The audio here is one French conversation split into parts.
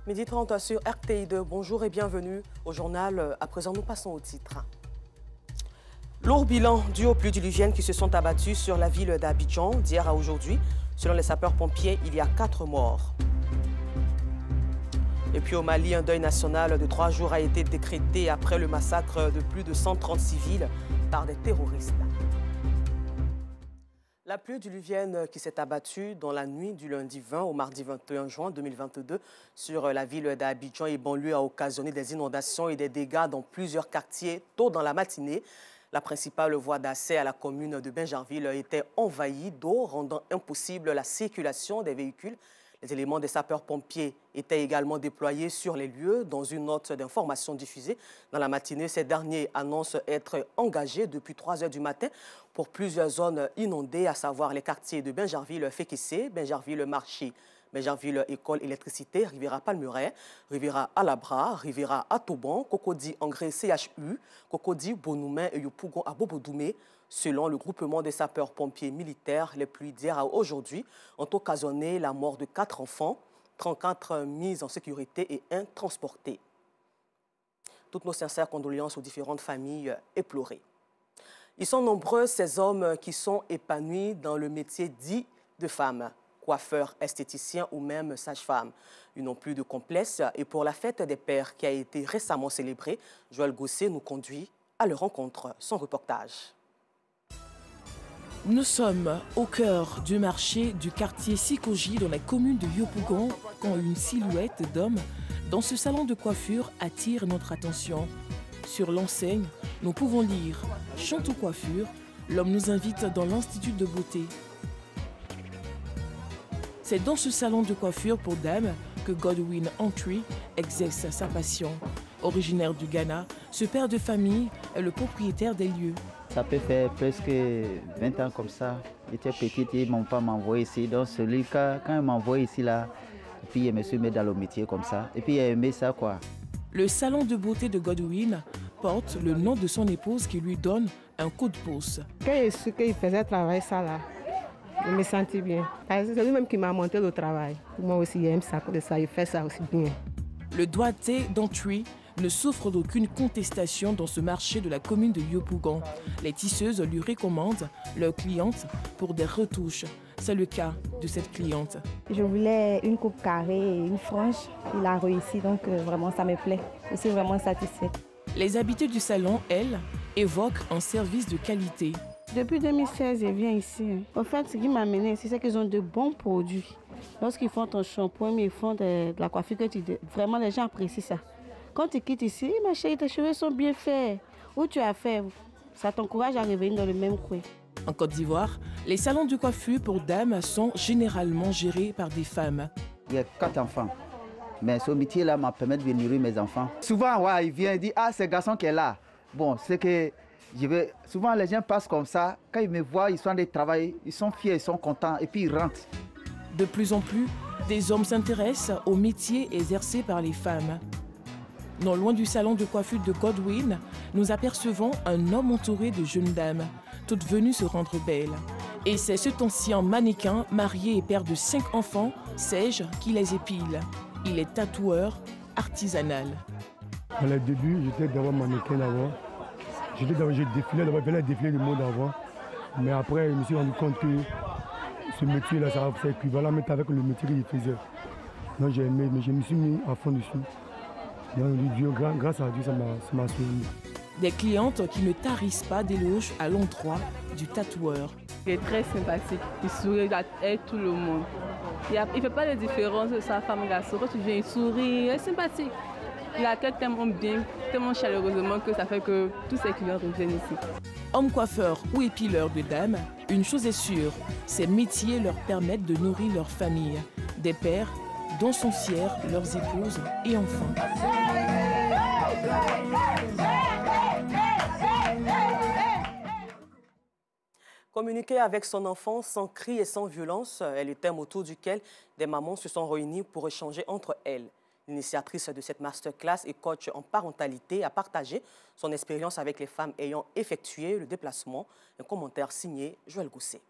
Midi 30 sur RTI2. Bonjour et bienvenue au journal. À présent, nous passons au titre. Lourd bilan dû aux pluies diluviennes qui se sont abattues sur la ville d'Abidjan d'hier à aujourd'hui. Selon les sapeurs-pompiers, il y a 4 morts. Et puis au Mali, un deuil national de 3 jours a été décrété après le massacre de plus de 130 civils par des terroristes. La pluie diluvienne qui s'est abattue dans la nuit du lundi 20 au mardi 21 juin 2022 sur la ville d'Abidjan et banlieue a occasionné des inondations et des dégâts dans plusieurs quartiers tôt dans la matinée. La principale voie d'accès à la commune de Bingerville était envahie d'eau, rendant impossible la circulation des véhicules. Les éléments des sapeurs-pompiers étaient également déployés sur les lieux. Dans une note d'information diffusée dans la matinée, ces derniers annoncent être engagés depuis 3 heures du matin pour plusieurs zones inondées, à savoir les quartiers de Bingerville-Fékissé, Bingerville-Marché, Bingerville-École Électricité, Riviera-Palmeraie, Riviera-Alabra, Riviera-Atoban, Cocody-Engrais CHU, Cocody-Bonoumen et Yopougon à Bobodoumé. Selon le groupement des sapeurs-pompiers militaires, les pluies d'hier à aujourd'hui ont occasionné la mort de 4 enfants, 34 mis en sécurité et 1 transporté. Toutes nos sincères condoléances aux différentes familles éplorées. Ils sont nombreux ces hommes qui sont épanouis dans le métier dit de femme, coiffeurs, esthéticiens ou même sages-femmes. Ils n'ont plus de complexe et pour la fête des pères qui a été récemment célébrée, Joël Gosset nous conduit à leur rencontre. Son reportage. Nous sommes au cœur du marché du quartier Sikoji dans la commune de Yopougon quand une silhouette d'homme dans ce salon de coiffure attire notre attention. Sur l'enseigne, nous pouvons lire « Chantou coiffure ». L'homme nous invite dans l'institut de beauté. C'est dans ce salon de coiffure pour dames que Godwin Antwi exerce sa passion. Originaire du Ghana, ce père de famille est le propriétaire des lieux. Ça peut faire presque 20 ans comme ça. J'étais petite et mon père m'envoyait ici. Donc celui quand il m'envoie ici là, et puis je me suis mis dans le métier comme ça. Et puis il a aimé ça quoi. Le salon de beauté de Godwin porte le nom de son épouse qui lui donne un coup de pouce. Quand j'ai su qu'il faisait travailler ça là, je me sentis bien. C'est lui-même qui m'a monté le travail. Moi aussi j'aime ça, de ça, il fait ça aussi bien. Le doigté d'Antwi ne souffre d'aucune contestation dans ce marché de la commune de Yopougon. Les tisseuses lui recommandent leurs clientes pour des retouches. C'est le cas de cette cliente. Je voulais une coupe carrée et une frange. Il a réussi, donc vraiment ça me plaît. Je suis vraiment satisfaite. Les habitués du salon, elles, évoquent un service de qualité. Depuis 2016, je viens ici. En fait, ce qui m'a amené ici, c'est qu'ils ont de bons produits. Lorsqu'ils font ton shampoing, ils font de la coiffure, vraiment les gens apprécient ça. Quand tu quittes ici, ma chérie, tes cheveux sont bien faits. Où tu as fait, ça t'encourage à revenir dans le même coin. En Côte d'Ivoire, les salons de coiffure pour dames sont généralement gérés par des femmes. Il y a 4 enfants. Mais ce métier-là m'a permis de nourrir mes enfants. Souvent, ouais, il vient et dit « Ah, c'est le garçon qui est là ». Bon, c'est que souvent les gens passent comme ça. Quand ils me voient, ils sont en train de travailler, ils sont fiers, ils sont contents et puis ils rentrent. De plus en plus, des hommes s'intéressent aux métiers exercés par les femmes. Non loin du salon de coiffure de Godwin, nous apercevons un homme entouré de jeunes dames, toutes venues se rendre belles. Et c'est cet ancien mannequin, marié et père de 5 enfants, Serge, qui les épile. Il est tatoueur artisanal. Dans les débuts, j'étais d'abord mannequin d'abord. J'ai défilé d'abord, je venais défiler le monde avant. Mais après, je me suis rendu compte que ce métier-là, ça c'est équivalent avec le métier que je faisais. Donc j'ai aimé, mais je me suis mis à fond dessus. Grâce à Dieu, ça m'a sauvé. Des clientes qui ne tarissent pas d'éloges à l'endroit du tatoueur. Il est très sympathique, il sourit à tout le monde. Il ne fait pas de différence de sa femme et garçon. Quand tu viens, il sourit, il est sympathique. Il accueille tellement bien, tellement chaleureusement que ça fait que tous ses clients reviennent ici. Hommes coiffeurs ou épileurs de dames, une chose est sûre, ces métiers leur permettent de nourrir leur famille, des pères dont sont fiers leurs épouses et enfants. Communiquer avec son enfant sans cris et sans violence est le thème autour duquel des mamans se sont réunies pour échanger entre elles. L'initiatrice de cette masterclass et coach en parentalité a partagé son expérience avec les femmes ayant effectué le déplacement. Un commentaire signé Joël Gosset.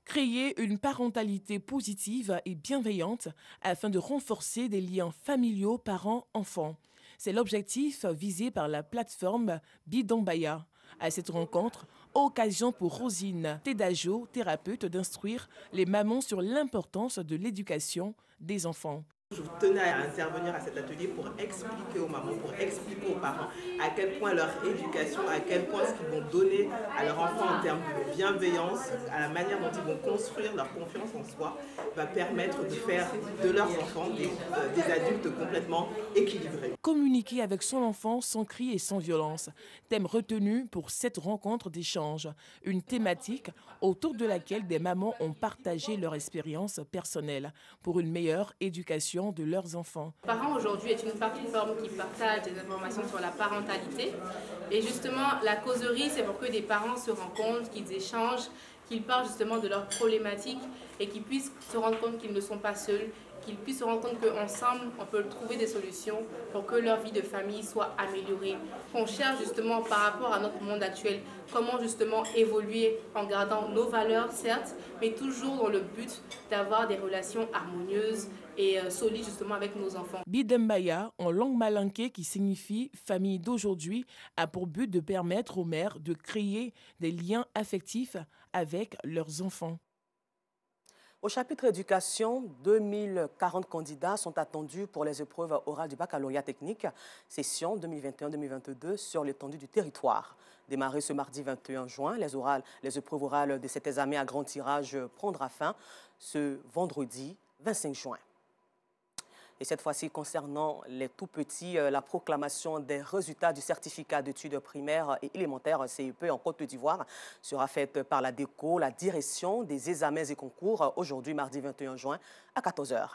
Créer une parentalité positive et bienveillante afin de renforcer des liens familiaux parents-enfants. C'est l'objectif visé par la plateforme Bidambaya. À cette rencontre, occasion pour Rosine Tedajo, thérapeute, d'instruire les mamans sur l'importance de l'éducation des enfants. Je tenais à intervenir à cet atelier pour expliquer aux mamans, pour expliquer aux parents à quel point leur éducation, à quel point ce qu'ils vont donner à leurs enfants en termes de bienveillance, à la manière dont ils vont construire leur confiance en soi, va permettre de faire de leurs enfants des adultes complètement équilibrés. Communiquer avec son enfant sans cri et sans violence. Thème retenu pour cette rencontre d'échange. Une thématique autour de laquelle des mamans ont partagé leur expérience personnelle pour une meilleure éducation de leurs enfants. Parents aujourd'hui est une plateforme qui partage des informations sur la parentalité. Et justement, la causerie, c'est pour que des parents se rencontrent, qu'ils échangent, qu'ils parlent justement de leurs problématiques et qu'ils puissent se rendre compte qu'ils ne sont pas seuls, qu'ils puissent se rendre compte qu'ensemble, on peut trouver des solutions pour que leur vie de famille soit améliorée. Qu'on cherche justement par rapport à notre monde actuel, comment justement évoluer en gardant nos valeurs, certes, mais toujours dans le but d'avoir des relations harmonieuses et solides justement avec nos enfants. Bidambaya, en langue malinké qui signifie famille d'aujourd'hui, a pour but de permettre aux mères de créer des liens affectifs avec leurs enfants. Au chapitre éducation, 2040 candidats sont attendus pour les épreuves orales du baccalauréat technique, session 2021-2022 sur l'étendue du territoire. Démarré ce mardi 21 juin, les épreuves orales de cet examen à grand tirage prendra fin ce vendredi 25 juin. Et cette fois-ci, concernant les tout-petits, la proclamation des résultats du certificat d'études primaires et élémentaires CEP en Côte d'Ivoire sera faite par la DECO, la direction des examens et concours, aujourd'hui, mardi 21 juin, à 14 h.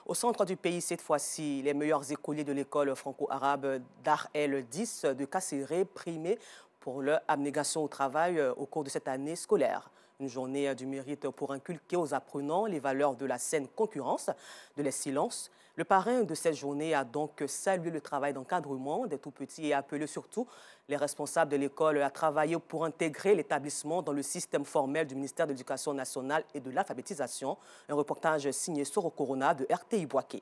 Au centre du pays, cette fois-ci, les meilleurs écoliers de l'école franco-arabe Dar El 10 de Kasséré primés pour leur abnégation au travail au cours de cette année scolaire. Une journée du mérite pour inculquer aux apprenants les valeurs de la saine concurrence, de l'excellence. Le parrain de cette journée a donc salué le travail d'encadrement des tout-petits et appelé surtout les responsables de l'école à travailler pour intégrer l'établissement dans le système formel du ministère de l'Éducation nationale et de l'alphabétisation. Un reportage signé Soro Corona de RTI Boaké.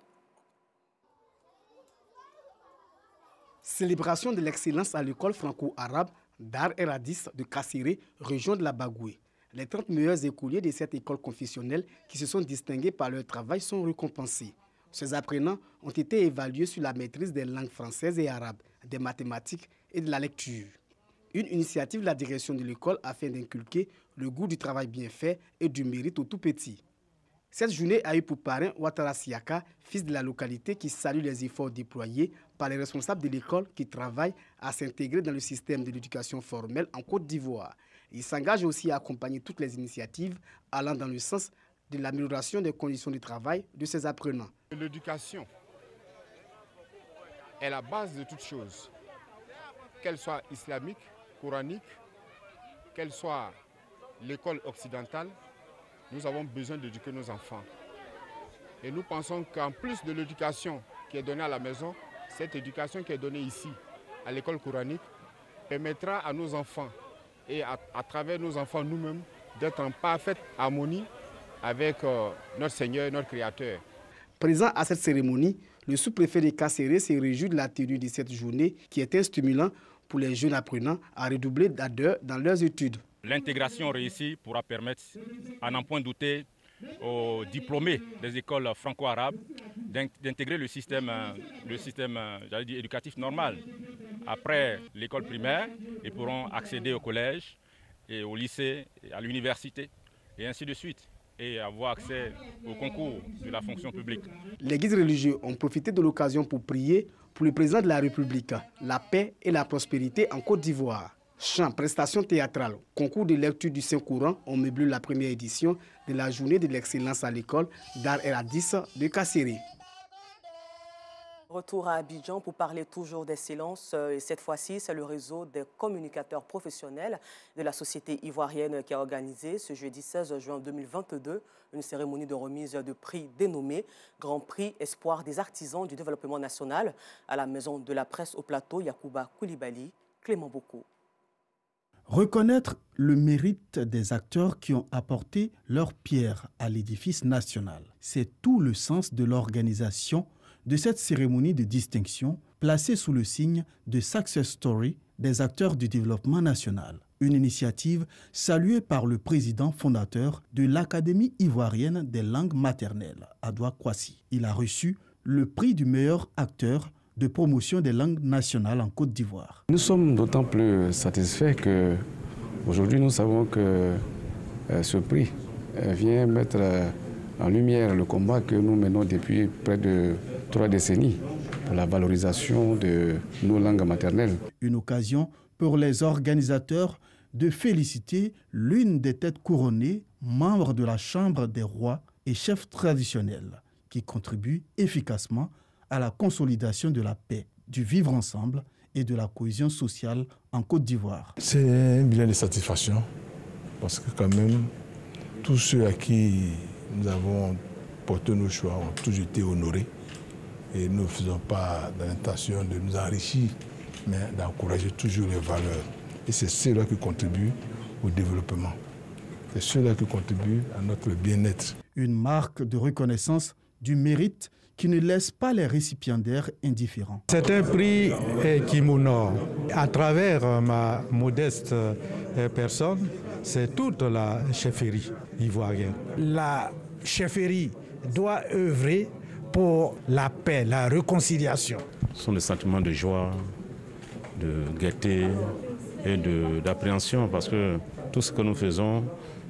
Célébration de l'excellence à l'école franco-arabe Dar El Hadis de Kasséré, région de la Bagoué. Les 30 meilleurs écoliers de cette école confessionnelle qui se sont distingués par leur travail sont récompensés. Ces apprenants ont été évalués sur la maîtrise des langues françaises et arabes, des mathématiques et de la lecture. Une initiative de la direction de l'école afin d'inculquer le goût du travail bien fait et du mérite aux tout-petits. Cette journée a eu pour parrain Ouattara Siaka, fils de la localité, qui salue les efforts déployés par les responsables de l'école qui travaillent à s'intégrer dans le système de l'éducation formelle en Côte d'Ivoire. Il s'engage aussi à accompagner toutes les initiatives allant dans le sens de l'amélioration des conditions de travail de ces apprenants. L'éducation est la base de toute chose, qu'elle soit islamique, coranique, qu'elle soit l'école occidentale. Nous avons besoin d'éduquer nos enfants. Et nous pensons qu'en plus de l'éducation qui est donnée à la maison, cette éducation qui est donnée ici, à l'école coranique, permettra à nos enfants et à travers nos enfants nous-mêmes d'être en parfaite harmonie avec notre Seigneur et notre Créateur. Présent à cette cérémonie, le sous-préfet de Kasséré s'est réjoui de la tenue de cette journée qui est un stimulant pour les jeunes apprenants à redoubler d'ardeur dans leurs études. L'intégration réussie pourra permettre, à n'en point douter, aux diplômés des écoles franco-arabes d'intégrer le système j'allais dire, éducatif normal. Après l'école primaire, ils pourront accéder au collège, et au lycée, et à l'université, et ainsi de suite, et avoir accès au concours de la fonction publique. Les guides religieux ont profité de l'occasion pour prier pour le président de la République, la paix et la prospérité en Côte d'Ivoire. Chants, prestations théâtrales, concours de lecture du Saint-Courant ont meublé la première édition de la journée de l'excellence à l'école Dar El Hadis de Kasséré. Retour à Abidjan pour parler toujours d'excellence. Et cette fois-ci, c'est le réseau des communicateurs professionnels de la société ivoirienne qui a organisé ce jeudi 16 juin 2022 une cérémonie de remise de prix dénommée Grand Prix Espoir des artisans du développement national à la Maison de la Presse au Plateau, Yacouba Koulibaly, Clément Boko. Reconnaître le mérite des acteurs qui ont apporté leur pierre à l'édifice national. C'est tout le sens de l'organisation de cette cérémonie de distinction placée sous le signe de Success Story des acteurs du développement national. Une initiative saluée par le président fondateur de l'Académie ivoirienne des langues maternelles, Adoua Kwasi. Il a reçu le prix du meilleur acteur de promotion des langues nationales en Côte d'Ivoire. Nous sommes d'autant plus satisfaits que aujourd'hui nous savons que ce prix vient mettre en lumière le combat que nous menons depuis près de 3 décennies pour la valorisation de nos langues maternelles. Une occasion pour les organisateurs de féliciter l'une des têtes couronnées, membre de la Chambre des rois et chefs traditionnels, qui contribue efficacement à la consolidation de la paix, du vivre ensemble et de la cohésion sociale en Côte d'Ivoire. C'est un bilan de satisfaction parce que quand même, tous ceux à qui nous avons porté nos choix ont toujours été honorés et nous ne faisons pas l'intention de nous enrichir, mais d'encourager toujours les valeurs. Et c'est cela qui contribue au développement. C'est cela qui contribue à notre bien-être. Une marque de reconnaissance du mérite qui ne laisse pas les récipiendaires indifférents. C'est un prix qui m'honore. À travers ma modeste personne, c'est toute la chefferie ivoirienne. La chefferie doit œuvrer pour la paix, la réconciliation. Ce sont des sentiments de joie, de gaieté et d'appréhension parce que tout ce que nous faisons,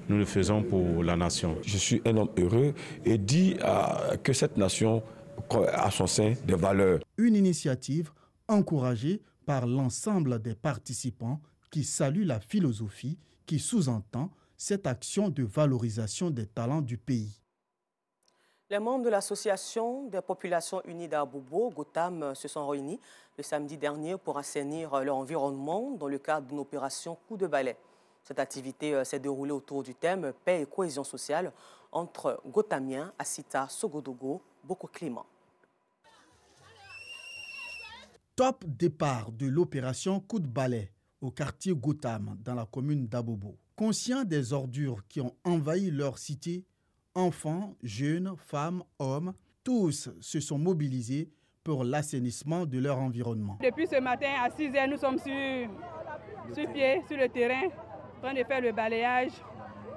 nous le faisons pour la nation. Je suis un homme heureux et dis que cette nation a son sein des valeurs. Une initiative encouragée par l'ensemble des participants qui saluent la philosophie qui sous-entend cette action de valorisation des talents du pays. Les membres de l'Association des populations unies d'Abobo, Gotham, se sont réunis le samedi dernier pour assainir leur environnement dans le cadre d'une opération coup de balai. Cette activité s'est déroulée autour du thème paix et cohésion sociale entre Gothamiens, Asita, Sogodogo, Boko Climat. Top départ de l'opération coup de balai au quartier Gotham dans la commune d'Abobo. Conscients des ordures qui ont envahi leur cité, enfants, jeunes, femmes, hommes, tous se sont mobilisés pour l'assainissement de leur environnement. Depuis ce matin à 6 h, nous sommes sur pied, sur le terrain, en train de faire le balayage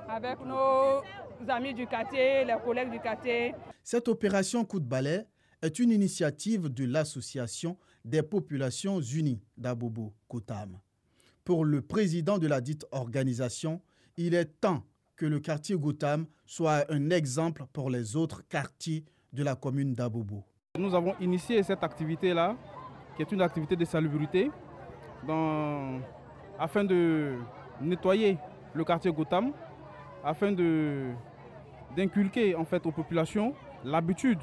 avec nos amis du quartier, les collègues du quartier. Cette opération coup de balai est une initiative de l'Association des populations unies d'Abobo, Gotham. Pour le président de la dite organisation, il est temps que le quartier Gotham soit un exemple pour les autres quartiers de la commune d'Abobo. Nous avons initié cette activité-là, qui est une activité de salubrité, afin de nettoyer le quartier Gotham, afin d'inculquer en fait aux populations l'habitude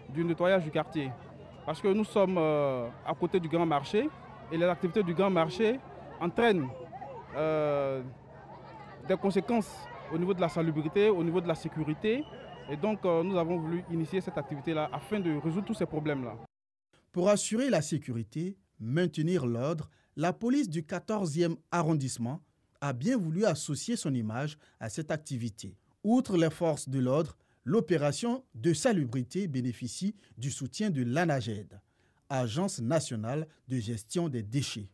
du nettoyage du quartier. Parce que nous sommes à côté du grand marché et les activités du grand marché entraînent des conséquences au niveau de la salubrité, au niveau de la sécurité. Et donc, nous avons voulu initier cette activité-là afin de résoudre tous ces problèmes-là. Pour assurer la sécurité, maintenir l'ordre, la police du 14e arrondissement a bien voulu associer son image à cette activité. Outre les forces de l'ordre, l'opération de salubrité bénéficie du soutien de l'ANAGED, Agence nationale de gestion des déchets.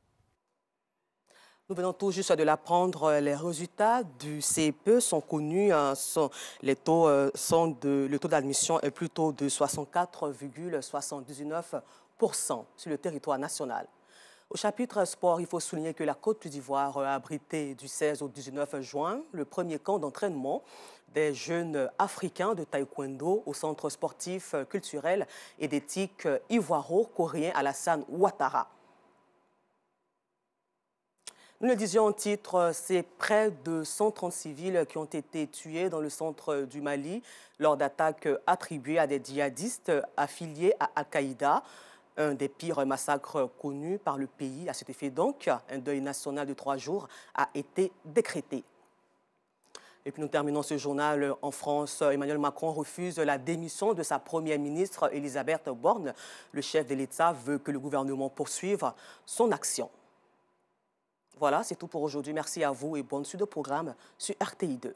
Nous venons tout juste de l'apprendre, les résultats du CEPE sont connus. Le taux d'admission est plutôt de 64,79% sur le territoire national. Au chapitre sport, il faut souligner que la Côte d'Ivoire a abrité du 16 au 19 juin le premier camp d'entraînement des jeunes africains de taekwondo au centre sportif, culturel et d'éthique ivoiro-coréen Alassane Ouattara. Nous le disions en titre, c'est près de 130 civils qui ont été tués dans le centre du Mali lors d'attaques attribuées à des djihadistes affiliés à Al-Qaïda. Un des pires massacres connus par le pays. À cet effet donc, un deuil national de 3 jours a été décrété. Et puis nous terminons ce journal en France. Emmanuel Macron refuse la démission de sa première ministre Elisabeth Borne. Le chef de l'État veut que le gouvernement poursuive son action. Voilà, c'est tout pour aujourd'hui. Merci à vous et bonne suite de programme sur RTI2.